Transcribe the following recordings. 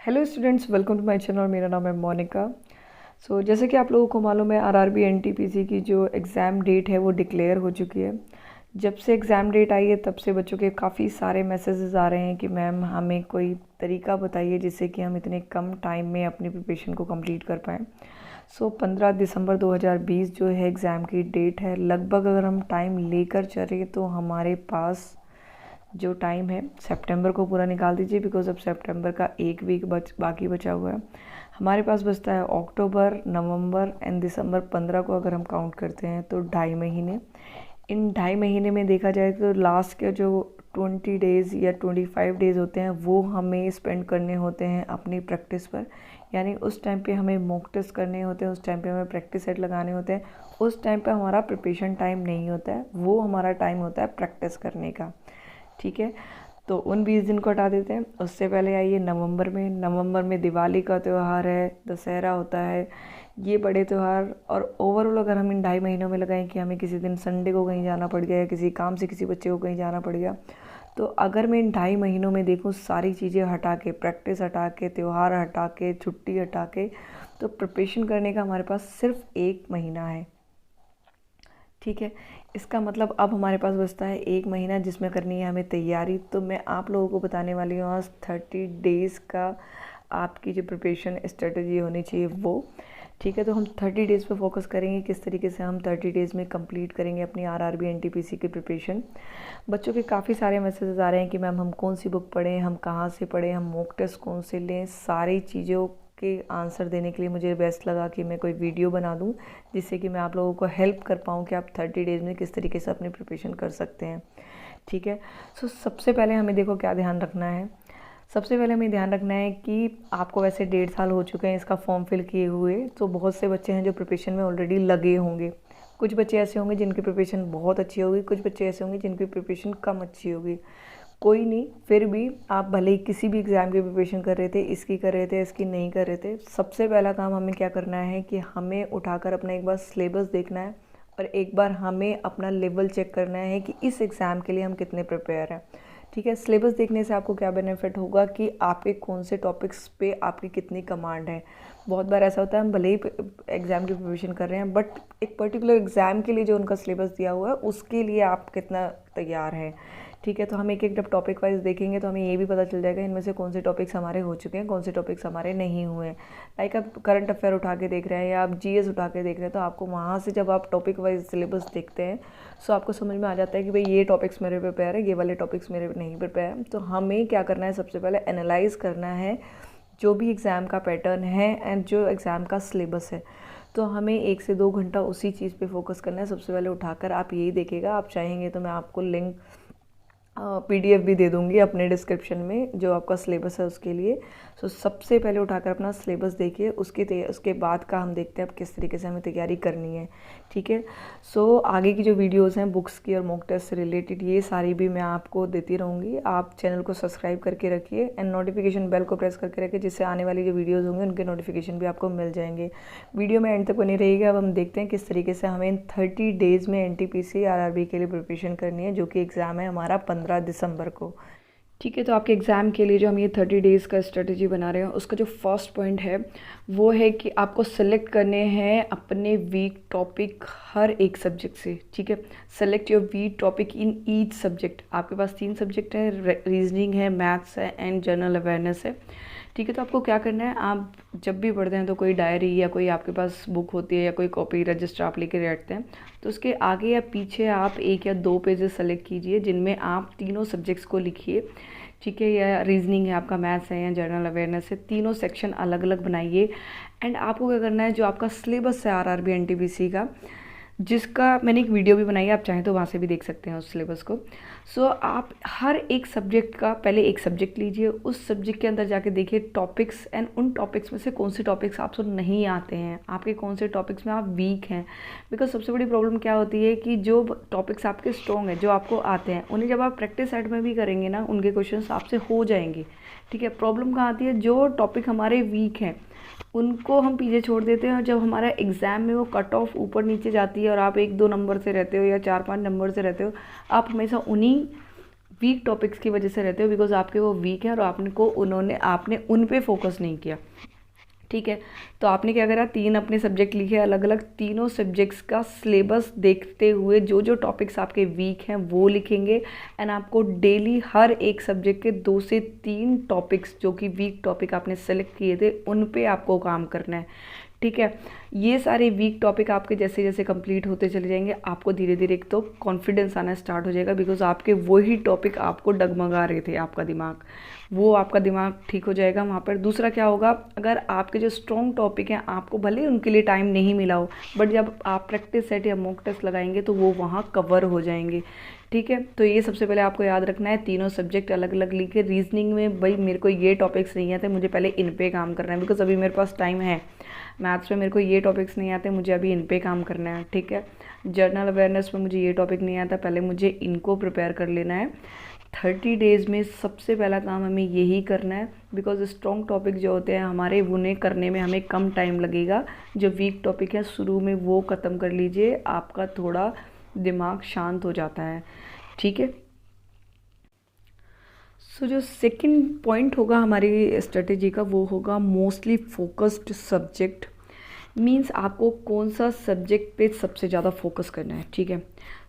Hello students, welcome to my channel. मेरा नाम है मोनिका। जैसे कि आप लोगों को मालूम है, आरआरबी एनटीपीसी की जो एग्ज़ाम डेट है वो डिक्लेयर हो चुकी है। जब से एग्ज़ाम डेट आई है तब से बच्चों के काफ़ी सारे मैसेजेस आ रहे हैं कि मैम हमें कोई तरीका बताइए जिससे कि हम इतने कम टाइम में अपनी प्रिपरेशन को कंप्लीट कर पाएँ। 15 दिसंबर 2020 जो है एग्ज़ाम की डेट है। लगभग अगर हम टाइम लेकर चलें तो हमारे पास जो टाइम है सितंबर को पूरा निकाल दीजिए, बिकॉज़ अब सितंबर का एक वीक बाकी बचा हुआ है। हमारे पास बचता है अक्टूबर, नवंबर एंड दिसंबर 15 को अगर हम काउंट करते हैं तो 2.5 महीने। इन 2.5 महीने में देखा जाए तो लास्ट के जो 20 डेज़ या 25 डेज़ होते हैं वो हमें स्पेंड करने होते हैं अपनी प्रैक्टिस पर। यानी उस टाइम पे हमें मॉक टेस्ट करने होते हैं, उस टाइम पे हमें प्रैक्टिस सेट लगाने होते हैं। उस टाइम पे हमारा प्रिपरेशन टाइम नहीं होता है, वो हमारा टाइम होता है प्रैक्टिस करने का। ठीक है, तो उन 20 दिन को हटा देते हैं। उससे पहले आइए नवंबर में दिवाली का त्यौहार है, दशहरा होता है, ये बड़े त्यौहार। और ओवरऑल अगर हम इन 2.5 महीनों में लगाएं कि हमें किसी दिन संडे को कहीं जाना पड़ गया या किसी काम से किसी बच्चे को कहीं जाना पड़ गया, तो अगर मैं इन 2.5 महीनों में देखूँ सारी चीज़ें हटा के, प्रैक्टिस हटा के, त्यौहार हटा के, छुट्टी हटा के, तो प्रिपरेशन करने का हमारे पास सिर्फ 1 महीना है। ठीक है, इसका मतलब अब हमारे पास बचता है 1 महीना जिसमें करनी है हमें तैयारी। तो मैं आप लोगों को बताने वाली हूँ आज 30 डेज़ का आपकी जो प्रिपरेशन स्ट्रेटजी होनी चाहिए वो। ठीक है, तो हम 30 डेज़ पे फोकस करेंगे किस तरीके से हम 30 डेज़ में कंप्लीट करेंगे अपनी आरआरबी एनटीपीसी की प्रिपरेशन। बच्चों के काफ़ी सारे मैसेजेस आ रहे हैं कि मैम हम कौन सी बुक पढ़ें, हम कहाँ से पढ़ें, हम मॉक टेस्ट कौन से लें। सारी चीज़ों के आंसर देने के लिए मुझे बेस्ट लगा कि मैं कोई वीडियो बना दूं जिससे कि मैं आप लोगों को हेल्प कर पाऊं कि आप 30 डेज़ में किस तरीके से अपनी प्रिपरेशन कर सकते हैं। ठीक है, सबसे पहले हमें देखो क्या ध्यान रखना है। सबसे पहले हमें ध्यान रखना है कि आपको वैसे 1.5 साल हो चुके हैं इसका फॉर्म फिल किए हुए, तो बहुत से बच्चे हैं जो प्रिपरेशन में ऑलरेडी लगे होंगे। कुछ बच्चे ऐसे होंगे जिनकी प्रिपरेशन बहुत अच्छी होगी, कुछ बच्चे ऐसे होंगे जिनकी प्रिपरेशन कम अच्छी होगी। कोई नहीं, फिर भी आप भले ही किसी भी एग्ज़ाम की प्रिपरेशन कर रहे थे, इसकी कर रहे थे, इसकी नहीं कर रहे थे, सबसे पहला काम हमें क्या करना है कि हमें उठाकर अपना एक बार सिलेबस देखना है और एक बार हमें अपना लेवल चेक करना है कि इस एग्ज़ाम के लिए हम कितने प्रिपेयर हैं। ठीक है, सिलेबस देखने से आपको क्या बेनिफिट होगा कि आपके कौन से टॉपिक्स पे आपकी कितनी कमांड है। बहुत बार ऐसा होता है हम भले ही एग्ज़ाम की प्रिपरेशन कर रहे हैं, बट एक पर्टिकुलर एग्ज़ाम के लिए जो उनका सिलेबस दिया हुआ है उसके लिए आप कितना तैयार हैं। ठीक है, तो हम एक एक जब टॉपिक वाइज देखेंगे तो हमें ये भी पता चल जाएगा इनमें से कौन से टॉपिक्स हमारे हो चुके हैं, कौन से टॉपिक्स हमारे नहीं हुए हैं। लाइक आप करंट अफेयर उठा के देख रहे हैं या आप जीएस उठा के देख रहे हैं, तो आपको वहाँ से जब आप टॉपिक वाइज सिलेबस देखते हैं सो आपको समझ में आ जाता है कि भाई ये टॉपिक्स मेरे प्रिपेयर है, ये वाले टॉपिक्स मेरे नहीं प्रिपेयर हैं। तो हमें क्या करना है, सबसे पहले एनालाइज करना है जो भी एग्ज़ाम का पैटर्न है एंड जो एग्ज़ाम का सिलेबस है। तो हमें 1 से 2 घंटा उसी चीज़ पे फोकस करना है। सबसे पहले उठाकर आप यही देखिएगा, आप चाहेंगे तो मैं आपको लिंक पीडीएफ भी दे दूँगी अपने डिस्क्रिप्शन में जो आपका सिलेबस है उसके लिए। सबसे पहले उठाकर अपना सिलेबस देखिए, उसके बाद का हम देखते हैं अब किस तरीके से हमें तैयारी करनी है। ठीक है, आगे की जो वीडियोस हैं बुक्स की और मॉक टेस्ट से रिलेटेड, ये सारी भी मैं आपको देती रहूँगी। आप चैनल को सब्सक्राइब करके रखिए एंड नोटिफिकेशन बेल को प्रेस करके रखिए, जिससे आने वाली जो वीडियोज़ होंगे उनके नोटिफिकेशन भी आपको मिल जाएंगे। वीडियो में एंड तक बनी रहेगा। अब हम देखते हैं किस तरीके से हमें 30 डेज़ में एनटीपीसी आरआरबी के लिए प्रिपरेशन करनी है, जो कि एग्ज़ाम है हमारा 15 दिसंबर को। ठीक है, तो आपके एग्ज़ाम के लिए जो हम ये 30 डेज़ का स्ट्रेटजी बना रहे हैं उसका जो फर्स्ट पॉइंट है वो है कि आपको सेलेक्ट करने हैं अपने वीक टॉपिक हर एक सब्जेक्ट से। ठीक है, select your weak topic in each subject. आपके पास 3 सब्जेक्ट है, रीजनिंग है, मैथ्स है एंड जनरल अवेयरनेस है। ठीक है, तो आपको क्या करना है, आप जब भी पढ़ते हैं तो कोई डायरी या कोई आपके पास बुक होती है या कोई कॉपी रजिस्टर आप लेके बैठते हैं, तो उसके आगे या पीछे आप 1 या 2 पेजेस सेलेक्ट कीजिए जिनमें आप तीनों सब्जेक्ट्स को लिखिए। ठीक है, या रीजनिंग है आपका, मैथ्स है या जनरल अवेयरनेस है, तीनों सेक्शन अलग अलग बनाइए। एंड आपको क्या करना है, जो आपका सिलेबस है आरआरबी एनटीपीसी का, जिसका मैंने एक वीडियो भी बनाई है, आप चाहें तो वहाँ से भी देख सकते हैं उस सिलेबस को। आप हर एक सब्जेक्ट का पहले एक सब्जेक्ट लीजिए, उस सब्जेक्ट के अंदर जाके देखिए टॉपिक्स एंड उन टॉपिक्स में से कौन से टॉपिक्स आपसे नहीं आते हैं, आपके कौन से टॉपिक्स में आप वीक हैं। बिकॉज सबसे बड़ी प्रॉब्लम क्या होती है कि जो टॉपिक्स आपके स्ट्रॉन्ग हैं, जो आपको आते हैं, उन्हें जब आप प्रैक्टिस सेट में भी करेंगे ना, उनके क्वेश्चन आपसे हो जाएंगे। ठीक है, प्रॉब्लम कहाँ आती है, जो टॉपिक हमारे वीक हैं उनको हम पीछे छोड़ देते हैं और जब हमारा एग्ज़ाम में वो कट ऑफ ऊपर नीचे जाती है और आप 1-2 नंबर से रहते हो या 4-5 नंबर से रहते हो, आप हमेशा उन्हीं वीक टॉपिक्स की वजह से रहते हो, बिकॉज आपके वो वीक हैं और आपने उन पे फोकस नहीं किया। ठीक है, तो आपने क्या करा, 3 अपने सब्जेक्ट लिखे अलग अलग, तीनों सब्जेक्ट्स का सिलेबस देखते हुए जो जो टॉपिक्स आपके वीक हैं वो लिखेंगे। एंड आपको डेली हर एक सब्जेक्ट के 2 से 3 टॉपिक्स जो कि वीक टॉपिक आपने सेलेक्ट किए थे उन पे आपको काम करना है। ठीक है, ये सारे वीक टॉपिक आपके जैसे जैसे कंप्लीट होते चले जाएंगे, आपको धीरे धीरे एक तो कॉन्फिडेंस आना स्टार्ट हो जाएगा, बिकॉज आपके वही टॉपिक आपको डगमगा रहे थे, आपका दिमाग ठीक हो जाएगा वहाँ पर। दूसरा क्या होगा, अगर आपके जो स्ट्रॉन्ग टॉपिक हैं आपको भले उनके लिए टाइम नहीं मिला हो, बट जब आप प्रैक्टिस सेट या मॉक टेस्ट लगाएंगे तो वो वहाँ कवर हो जाएंगे। ठीक है, तो ये सबसे पहले आपको याद रखना है, तीनों सब्जेक्ट अलग अलग लिखे। रीजनिंग में भाई मेरे को ये टॉपिक्स नहीं आते, मुझे पहले इन पे काम करना है, बिकॉज अभी मेरे पास टाइम है। मैथ्स में मेरे को ये टॉपिक्स नहीं आते, मुझे अभी इन पे काम करना है। ठीक है, जर्नल अवेयरनेस में मुझे ये टॉपिक नहीं आता, पहले मुझे इनको प्रिपेयर कर लेना है। 30 डेज़ में सबसे पहला काम हमें यही करना है, बिकॉज स्ट्रॉन्ग टॉपिक जो होते हैं हमारे, उन्हें करने में हमें कम टाइम लगेगा। जो वीक टॉपिक है शुरू में वो ख़त्म कर लीजिए, आपका थोड़ा दिमाग शांत हो जाता है। ठीक है, सो जो सेकंड पॉइंट होगा हमारी स्ट्रेटेजी का वो होगा मोस्टली फोकस्ड सब्जेक्ट। मीन्स आपको कौन सा सब्जेक्ट पे सबसे ज़्यादा फोकस करना है। ठीक है,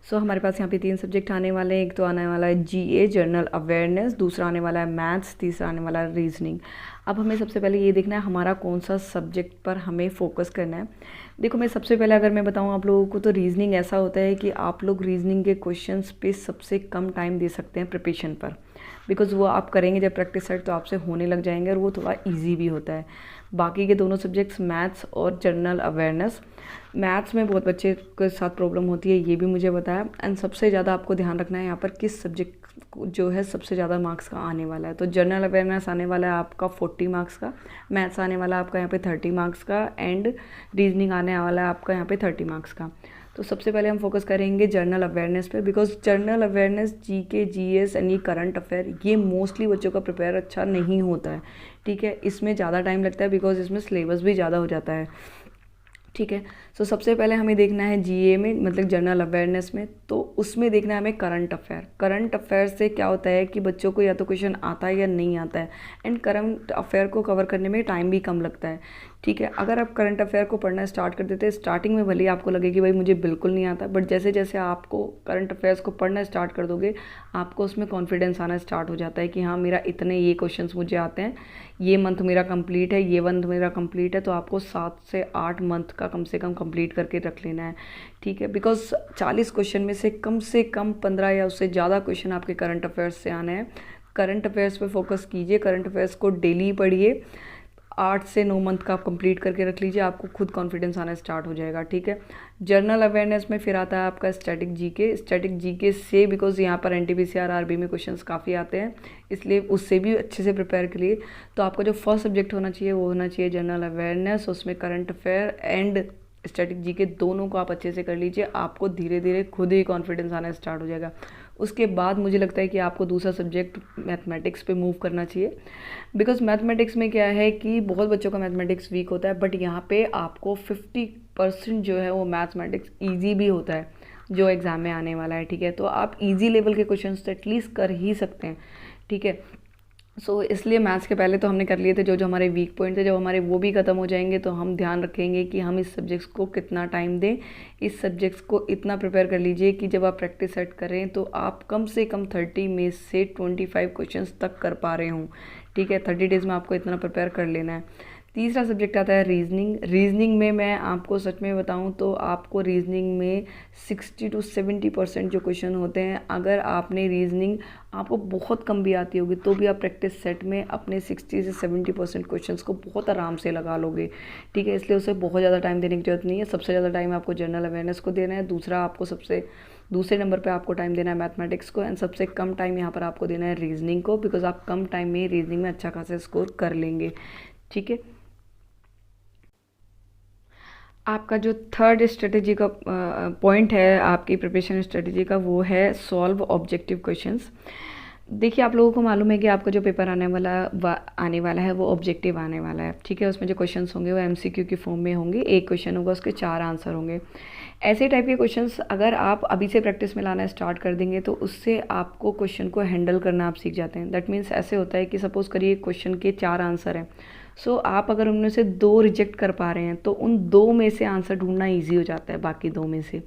सो हमारे पास यहाँ पे 3 सब्जेक्ट आने वाले हैं। एक तो आने वाला है जीए जनरल अवेयरनेस, दूसरा आने वाला है मैथ्स, तीसरा आने वाला है रीजनिंग। अब हमें सबसे पहले ये देखना है हमारा कौन सा सब्जेक्ट पर हमें फोकस करना है। देखो, मैं सबसे पहले अगर मैं बताऊँ आप लोगों को, तो रीजनिंग ऐसा होता है कि आप लोग रीजनिंग के क्वेश्चंस पे सबसे कम टाइम दे सकते हैं प्रिपरेशन पर, बिकॉज़ वो आप करेंगे जब प्रैक्टिस सेट तो आपसे होने लग जाएंगे और वो थोड़ा ईजी भी होता है। बाकी के दोनों सब्जेक्ट्स मैथ्स और जनरल अवेयरनेस, मैथ्स में बहुत बच्चे के साथ प्रॉब्लम होती है, ये भी मुझे बताया। एंड सबसे ज़्यादा आपको ध्यान रखना है यहाँ पर किस सब्जेक्ट जो है सबसे ज़्यादा मार्क्स का आने वाला है। तो जनरल अवेयरनेस आने वाला है आपका 40 मार्क्स का, मैथ्स आने वाला है आपका यहाँ पे 30 मार्क्स का, एंड रीजनिंग आने वाला है आपका यहाँ पे 30 मार्क्स का। तो सबसे पहले हम फोकस करेंगे जनरल अवेयरनेस पे, because general awareness GK GS and ये करंट अफेयर, ये मोस्टली बच्चों का प्रिपेयर अच्छा नहीं होता है। ठीक है, इसमें ज़्यादा टाइम लगता है, बिकॉज इसमें सिलेबस भी ज़्यादा हो जाता है। ठीक है, सो सबसे पहले हमें देखना है जीए में, मतलब जनरल अवेयरनेस में, तो उसमें देखना है हमें करंट अफेयर। करंट अफेयर से क्या होता है कि बच्चों को या तो क्वेश्चन आता है या नहीं आता है, एंड करंट अफेयर को कवर करने में टाइम भी कम लगता है। ठीक है, अगर आप करंट अफेयर को पढ़ना स्टार्ट कर देते हैं, स्टार्टिंग में भले ही आपको लगे कि भाई मुझे बिल्कुल नहीं आता, बट जैसे जैसे आपको करंट अफेयर्स को पढ़ना स्टार्ट कर दोगे, आपको उसमें कॉन्फिडेंस आना स्टार्ट हो जाता है कि हाँ मेरा इतने ये क्वेश्चंस मुझे आते हैं, ये मंथ मेरा कंप्लीट है, ये मंथ मेरा कंप्लीट है। तो आपको 7 से 8 मंथ का कम से कम कंप्लीट करके रख लेना है। ठीक है, बिकॉज 40 क्वेश्चन में से कम 15 या उससे ज़्यादा क्वेश्चन आपके करंट अफेयर्स से आने हैं। करंट अफेयर्स पे फोकस कीजिए, करंट अफेयर्स को डेली पढ़िए, 8 से 9 मंथ का आप कंप्लीट करके रख लीजिए, आपको खुद कॉन्फिडेंस आना स्टार्ट हो जाएगा। ठीक है, जनरल अवेयरनेस में फिर आता है आपका स्टैटिक जीके। स्टैटिक जीके से, बिकॉज यहाँ पर एनटीपीसी आरबी में क्वेश्चंस काफ़ी आते हैं, इसलिए उससे भी अच्छे से प्रिपेयर करिए। तो आपका जो फर्स्ट सब्जेक्ट होना चाहिए वो होना चाहिए जनरल अवेयरनेस, उसमें current affair and static GK दोनों को आप अच्छे से कर लीजिए, आपको धीरे धीरे खुद ही कॉन्फिडेंस आना स्टार्ट हो जाएगा। उसके बाद मुझे लगता है कि आपको दूसरा सब्जेक्ट मैथमेटिक्स पे मूव करना चाहिए, बिकॉज मैथमेटिक्स में क्या है कि बहुत बच्चों का मैथमेटिक्स वीक होता है, बट यहाँ पे आपको 50% जो है वो मैथमेटिक्स ईजी भी होता है जो एग्ज़ाम में आने वाला है। ठीक है, तो आप ईजी लेवल के क्वेश्चन तो एटलीस्ट कर ही सकते हैं। ठीक है, सो इसलिए मैथ्स के पहले तो हमने कर लिए थे जो जो हमारे वीक पॉइंट थे, जब हमारे वो भी ख़त्म हो जाएंगे तो हम ध्यान रखेंगे कि हम इस सब्जेक्ट्स को कितना टाइम दें। इस सब्जेक्ट्स को इतना प्रिपेयर कर लीजिए कि जब आप प्रैक्टिस सेट करें तो आप कम से कम 30 में से 25 क्वेश्चंस तक कर पा रहे हों। ठीक है, 30 डेज़ में आपको इतना प्रिपेयर कर लेना है। तीसरा सब्जेक्ट आता है रीजनिंग। रीजनिंग में मैं आपको सच में बताऊं तो आपको रीजनिंग में 60 to 70% जो क्वेश्चन होते हैं, अगर आपने रीजनिंग आपको बहुत कम भी आती होगी तो भी आप प्रैक्टिस सेट में अपने 60 से 70% क्वेश्चंस को बहुत आराम से लगा लोगे। ठीक है, इसलिए उसे बहुत ज़्यादा टाइम देने की जरूरत नहीं है। सबसे ज़्यादा टाइम आपको जनरल अवेयरनेस को देना है, दूसरे नंबर पे आपको टाइम देना है मैथमेटिक्स को, एंड सबसे कम टाइम यहाँ पर आपको देना है रीजनिंग को, बिकॉज आप कम टाइम में रीजनिंग में अच्छा खासा स्कोर कर लेंगे। ठीक है, आपका जो थर्ड स्ट्रेटेजी का पॉइंट है आपकी प्रिपरेशन स्ट्रेटेजी का, वो है सॉल्व ऑब्जेक्टिव क्वेश्चंस। देखिए, आप लोगों को मालूम है कि आपका जो पेपर आने वाला है वो ऑब्जेक्टिव आने वाला है, ठीक है। उसमें जो क्वेश्चंस होंगे वो एमसीक्यू की फॉर्म में होंगे। एक क्वेश्चन होगा, उसके 4 आंसर होंगे। ऐसे टाइप के क्वेश्चंस अगर आप अभी से प्रैक्टिस में लाना स्टार्ट कर देंगे तो उससे आपको क्वेश्चन को हैंडल करना आप सीख जाते हैं। दैट मीन्स ऐसे होता है कि सपोज़ करिए क्वेश्चन के 4 आंसर हैं, सो आप अगर उनमें से 2 रिजेक्ट कर पा रहे हैं तो उन 2 में से आंसर ढूंढना ईजी हो जाता है बाकी 2 में से,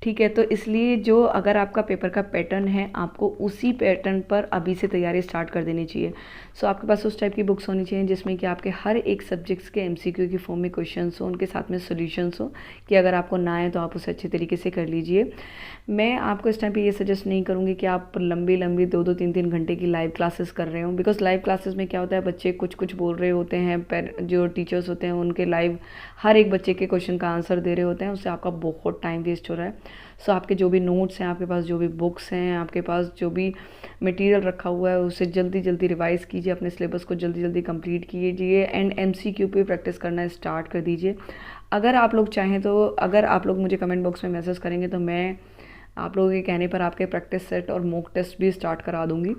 ठीक है। तो इसलिए जो अगर आपका पेपर का पैटर्न है, आपको उसी पैटर्न पर अभी से तैयारी स्टार्ट कर देनी चाहिए। सो आपके पास उस टाइप की बुक्स होनी चाहिए जिसमें कि आपके हर एक सब्जेक्ट्स के एमसीक्यू की फॉर्म में क्वेश्चंस हो, उनके साथ में सॉल्यूशंस हो, कि अगर आपको ना आए तो आप उसे अच्छे तरीके से कर लीजिए। मैं आपको इस टाइम पे ये सजेस्ट नहीं करूँगी कि आप लंबी लंबी 2-2 3-3 घंटे की लाइव क्लासेस कर रहे हो, बिकॉज लाइव क्लासेस में क्या होता है, बच्चे कुछ कुछ बोल रहे होते हैं, जो टीचर्स होते हैं उनके लाइव हर एक बच्चे के क्वेश्चन का आंसर दे रहे होते हैं, उससे आपका बहुत टाइम वेस्ट हो रहा है। सो आपके जो भी नोट्स हैं, आपके पास जो भी बुक्स हैं, आपके पास जो भी मटेरियल रखा हुआ है, उसे जल्दी जल्दी रिवाइज़ कीजिए, अपने सिलेबस को जल्दी जल्दी कंप्लीट कीजिए एंड एमसीक्यू पे प्रैक्टिस करना स्टार्ट कर दीजिए। अगर आप लोग चाहें तो, अगर आप लोग मुझे कमेंट बॉक्स में मैसेज करेंगे तो मैं आप लोगों के कहने पर आपके प्रैक्टिस सेट और मॉक टेस्ट भी स्टार्ट करा दूँगी।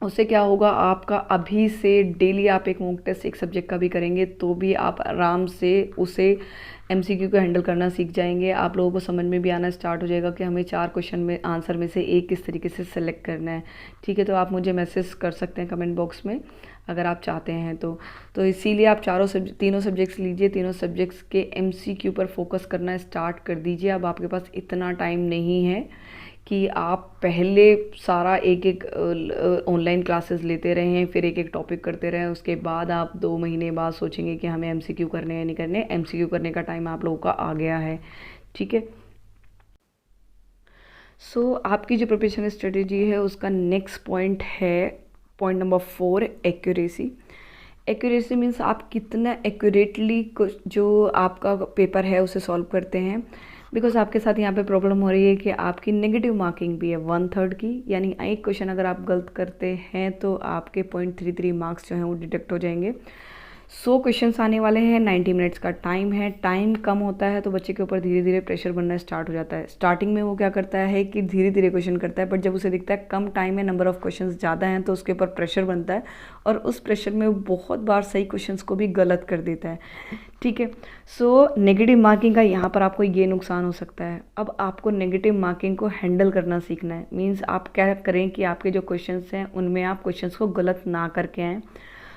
उससे क्या होगा, आपका अभी से डेली आप एक मॉक टेस्ट एक सब्जेक्ट का भी करेंगे तो भी आप आराम से उसे एमसीक्यू को हैंडल करना सीख जाएंगे। आप लोगों को समझ में भी आना स्टार्ट हो जाएगा कि हमें 4 क्वेश्चन में आंसर में से एक किस तरीके से सेलेक्ट करना है, ठीक है। तो आप मुझे मैसेज कर सकते हैं कमेंट बॉक्स में अगर आप चाहते हैं तो इसीलिए आप तीनों सब्जेक्ट्स लीजिए, तीनों सब्जेक्ट्स के एमसीक्यू पर फोकस करना स्टार्ट कर दीजिए। अब आपके पास इतना टाइम नहीं है कि आप पहले सारा एक एक ऑनलाइन क्लासेस लेते रहें, फिर एक एक टॉपिक करते रहें, उसके बाद आप 2 महीने बाद सोचेंगे कि हमें एमसीक्यू करने या नहीं करने। एमसीक्यू करने का टाइम आप लोगों का आ गया है, ठीक है। सो आपकी जो प्रिपरेशन स्ट्रेटेजी है उसका नेक्स्ट पॉइंट है point number 4, accuracy. Accuracy means आप कितना एक्यूरेटली जो आपका पेपर है उसे सॉल्व करते हैं। बिकॉज आपके साथ यहाँ पे प्रॉब्लम हो रही है कि आपकी नेगेटिव मार्किंग भी है 1/3 की, यानी एक क्वेश्चन अगर आप गलत करते हैं तो आपके 0.33 मार्क्स जो हैं वो डिडक्ट हो जाएंगे। 100 क्वेश्चंस आने वाले हैं, 90 मिनट्स का टाइम है। टाइम कम होता है तो बच्चे के ऊपर धीरे धीरे प्रेशर बनना स्टार्ट हो जाता है। स्टार्टिंग में वो क्या करता है कि धीरे धीरे क्वेश्चन करता है, बट जब उसे दिखता है कम टाइम है, नंबर ऑफ क्वेश्चंस ज़्यादा हैं, तो उसके ऊपर प्रेशर बनता है और उस प्रेशर में वो बहुत बार सही क्वेश्चंस को भी गलत कर देता है, ठीक है। सो नेगेटिव मार्किंग का यहाँ पर आपको ये नुकसान हो सकता है। अब आपको नेगेटिव मार्किंग को हैंडल करना सीखना है। मीन्स आप क्या करें कि आपके जो क्वेश्चंस हैं उनमें आप क्वेश्चंस को गलत ना करके आएँ।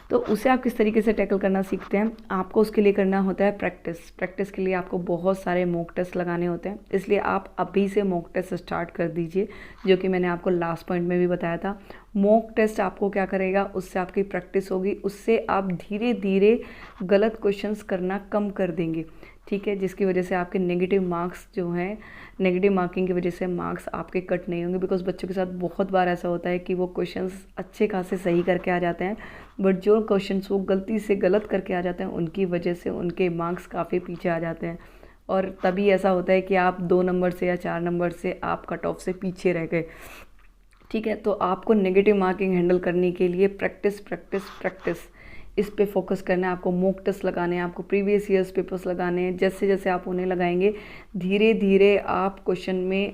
तो उसे आप किस तरीके से टैकल करना सीखते हैं, आपको उसके लिए करना होता है प्रैक्टिस। प्रैक्टिस के लिए आपको बहुत सारे मॉक टेस्ट लगाने होते हैं, इसलिए आप अभी से मॉक टेस्ट स्टार्ट कर दीजिए, जो कि मैंने आपको लास्ट पॉइंट में भी बताया था। मॉक टेस्ट आपको क्या करेगा, उससे आपकी प्रैक्टिस होगी, उससे आप धीरे धीरे गलत क्वेश्चंस करना कम कर देंगे, ठीक है। जिसकी वजह से आपके नेगेटिव मार्क्स जो हैं, नेगेटिव मार्किंग की वजह से मार्क्स आपके कट नहीं होंगे। बिकॉज बच्चों के साथ बहुत बार ऐसा होता है कि वो क्वेश्चंस अच्छे खासे सही करके आ जाते हैं, बट जो क्वेश्चंस वो गलती से गलत करके आ जाते हैं उनकी वजह से उनके मार्क्स काफ़ी पीछे आ जाते हैं, और तभी ऐसा होता है कि आप 2 नंबर से या 4 नंबर से आप कट ऑफ से पीछे रह गए, ठीक है। तो आपको नेगेटिव मार्किंग हैंडल करने के लिए प्रैक्टिस प्रैक्टिस प्रैक्टिस इस पे फोकस करना है। आपको मॉक टेस्ट लगाने हैं, आपको प्रीवियस ईयर्स पेपर्स लगाने हैं। जैसे जैसे आप उन्हें लगाएंगे धीरे धीरे आप क्वेश्चन में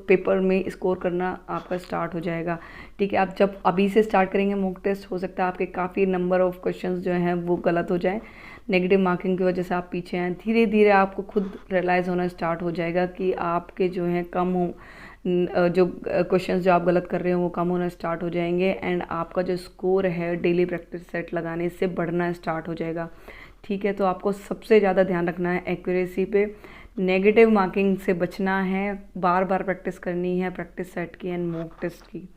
पेपर में स्कोर करना आपका स्टार्ट हो जाएगा, ठीक है। आप जब अभी से स्टार्ट करेंगे मॉक टेस्ट, हो सकता है आपके काफ़ी नंबर ऑफ क्वेश्चंस जो हैं वो गलत हो जाएं, नेगेटिव मार्किंग की वजह से आप पीछे आएँ। धीरे धीरे आपको खुद रियलाइज़ होना स्टार्ट हो जाएगा कि आपके जो हैं कम हो, जो क्वेश्चंस जो आप गलत कर रहे हो वो कम होना स्टार्ट हो जाएंगे, एंड आपका जो स्कोर है डेली प्रैक्टिस सेट लगाने से बढ़ना स्टार्ट हो जाएगा, ठीक है। तो आपको सबसे ज़्यादा ध्यान रखना है एक्यूरेसी पे, नेगेटिव मार्किंग से बचना है, बार बार प्रैक्टिस करनी है प्रैक्टिस सेट की एंड मॉक टेस्ट की।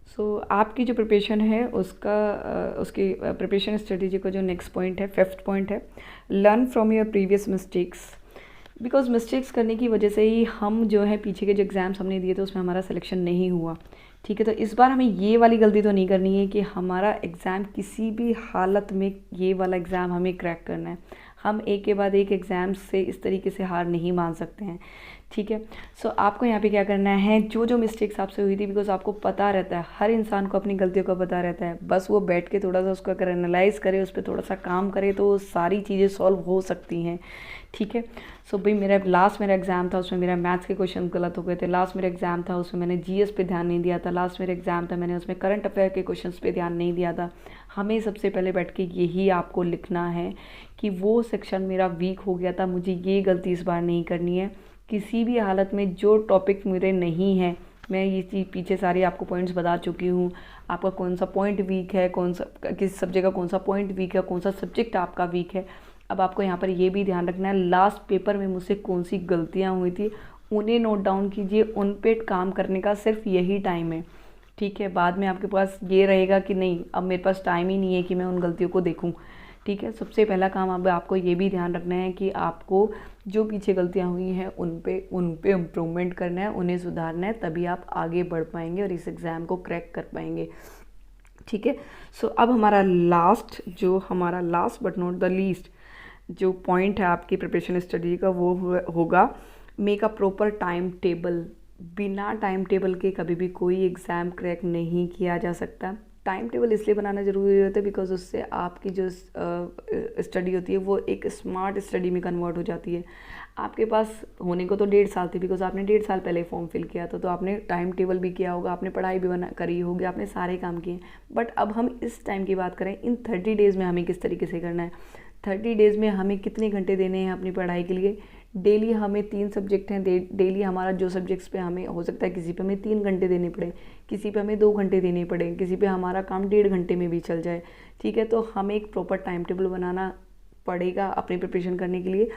सो आपकी जो प्रिपरेशन है उसकी प्रिपरेशन स्ट्रेटेजी का जो नेक्स्ट पॉइंट है, 5th पॉइंट है, learn from your previous mistakes. Because mistakes करने की वजह से ही हम जो है पीछे के जो एग्ज़ाम्स हमने दिए थे उसमें हमारा सिलेक्शन नहीं हुआ, ठीक है। तो इस बार हमें ये वाली गलती तो नहीं करनी है कि हमारा एग्ज़ाम किसी भी हालत में ये वाला एग्ज़ाम हमें क्रैक करना है। हम एक के बाद एक एग्ज़ाम से इस तरीके से हार नहीं मान सकते हैं, ठीक है। सो आपको यहाँ पे क्या करना है, जो जो मिस्टेक्स आपसे हुई थी, बिकॉज आपको पता रहता है, हर इंसान को अपनी गलतियों का पता रहता है, बस वो बैठ के थोड़ा सा उसको अगर एनालाइज करे, उस पर थोड़ा सा काम करे तो सारी चीज़ें सॉल्व हो सकती हैं। ठीक है। सो भाई मेरा एग्ज़ाम था, उसमें मेरा मैथ्स के क्वेश्चन गलत हो गए थे। लास्ट मेरा एग्ज़ाम था, उसमें मैंने जीएस पे ध्यान नहीं दिया था। लास्ट मेरा एग्ज़ाम था, मैंने उसमें करंट अफेयर के क्वेश्चन पे ध्यान नहीं दिया था। हमें सबसे पहले बैठ के यही आपको लिखना है कि वो सेक्शन मेरा वीक हो गया था, मुझे ये गलती इस बार नहीं करनी है। किसी भी हालत में जो टॉपिक मेरे नहीं है, मैं ये चीज़ पीछे सारी आपको पॉइंट्स बता चुकी हूँ, आपका कौन सा पॉइंट वीक है, कौन सा किस सब्जेक्ट का कौन सा पॉइंट वीक है, कौन सा सब्जेक्ट आपका वीक है। अब आपको यहाँ पर ये भी ध्यान रखना है, लास्ट पेपर में मुझसे कौन सी गलतियाँ हुई थी उन्हें नोट डाउन कीजिए, उन पे काम करने का सिर्फ यही टाइम है। ठीक है। बाद में आपके पास ये रहेगा कि नहीं, अब मेरे पास टाइम ही नहीं है कि मैं उन गलतियों को देखूँ। ठीक है। सबसे पहला काम अब आपको ये भी ध्यान रखना है कि आपको जो पीछे गलतियाँ हुई हैं उन पे इम्प्रूवमेंट करना है, उन्हें सुधारना है, तभी आप आगे बढ़ पाएंगे और इस एग्ज़ाम को क्रैक कर पाएंगे। ठीक है। सो अब हमारा last but not the least जो पॉइंट है आपकी प्रिपरेशन स्टडी का, वो होगा make a proper time table. बिना टाइम टेबल के कभी भी कोई एग्ज़ाम क्रैक नहीं किया जा सकता। टाइम टेबल इसलिए बनाना ज़रूरी होता है बिकॉज उससे आपकी जो स्टडी होती है वो एक स्मार्ट स्टडी में कन्वर्ट हो जाती है। आपके पास होने को तो 1.5 साल थी, बिकॉज आपने 1.5 साल पहले फॉर्म फिल किया था, तो आपने टाइम टेबल भी किया होगा, आपने पढ़ाई भी करी होगी, आपने सारे काम किए। बट अब हम इस टाइम की बात करें, इन 30 डेज़ में हमें किस तरीके से करना है, 30 डेज़ में हमें कितने घंटे देने हैं अपनी पढ़ाई के लिए। डेली हमें 3 सब्जेक्ट हैं, डेली हमारा जो सब्जेक्ट्स पे हमें हो सकता है किसी पे हमें 3 घंटे देने पड़े, किसी पे हमें 2 घंटे देने पड़े, किसी पे हमारा काम 1.5 घंटे में भी चल जाए। ठीक है। तो हमें एक प्रॉपर टाइम टेबल बनाना पड़ेगा अपनी प्रिपरेशन करने के लिए।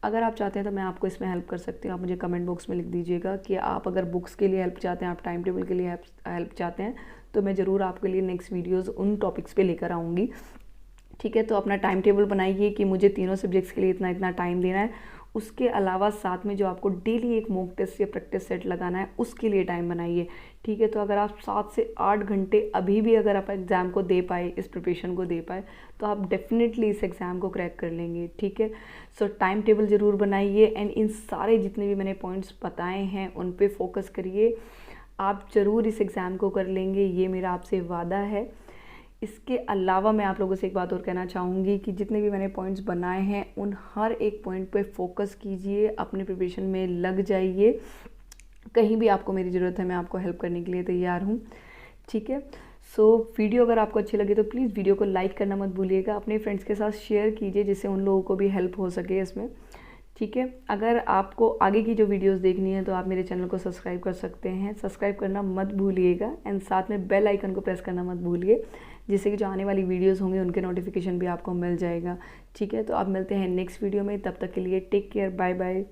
अगर आप चाहते हैं तो मैं आपको इसमें हेल्प कर सकती हूँ। आप मुझे कमेंट बॉक्स में लिख दीजिएगा कि आप अगर बुक्स के लिए हेल्प चाहते हैं, आप टाइम टेबल के लिए हेल्प चाहते हैं, तो मैं ज़रूर आपके लिए नेक्स्ट वीडियोज़ उन टॉपिक्स पे लेकर आऊँगी। ठीक है। तो अपना टाइम टेबल बनाइए कि मुझे तीनों सब्जेक्ट्स के लिए इतना इतना टाइम देना है। उसके अलावा साथ में जो आपको डेली एक मॉक टेस्ट या प्रैक्टिस सेट लगाना है, उसके लिए टाइम बनाइए। ठीक है। तो अगर आप 7 से 8 घंटे अभी भी अगर आप एग्ज़ाम को दे पाए, इस प्रिपरेशन को दे पाए, तो आप डेफिनेटली इस एग्ज़ाम को क्रैक कर लेंगे। ठीक है। सो टाइम टेबल ज़रूर बनाइए एंड इन सारे जितने भी मैंने पॉइंट्स बताए हैं उन पे फोकस करिए। आप ज़रूर इस एग्ज़ाम को कर लेंगे, ये मेरा आपसे वादा है। इसके अलावा मैं आप लोगों से एक बात और कहना चाहूँगी कि जितने भी मैंने पॉइंट्स बनाए हैं उन हर एक पॉइंट पे फोकस कीजिए, अपने प्रिपरेशन में लग जाइए। कहीं भी आपको मेरी ज़रूरत है, मैं आपको हेल्प करने के लिए तैयार हूँ। ठीक है। सो वीडियो अगर आपको अच्छी लगी तो प्लीज़ वीडियो को लाइक करना मत भूलिएगा, अपने फ्रेंड्स के साथ शेयर कीजिए जिससे उन लोगों को भी हेल्प हो सके इसमें। ठीक है। अगर आपको आगे की जो वीडियोस देखनी है तो आप मेरे चैनल को सब्सक्राइब कर सकते हैं, सब्सक्राइब करना मत भूलिएगा एंड साथ में बेल आइकन को प्रेस करना मत भूलिए, जिससे कि जो आने वाली वीडियोस होंगे उनके नोटिफिकेशन भी आपको मिल जाएगा। ठीक है। तो आप मिलते हैं नेक्स्ट वीडियो में, तब तक के लिए टेक केयर, बाय बाय।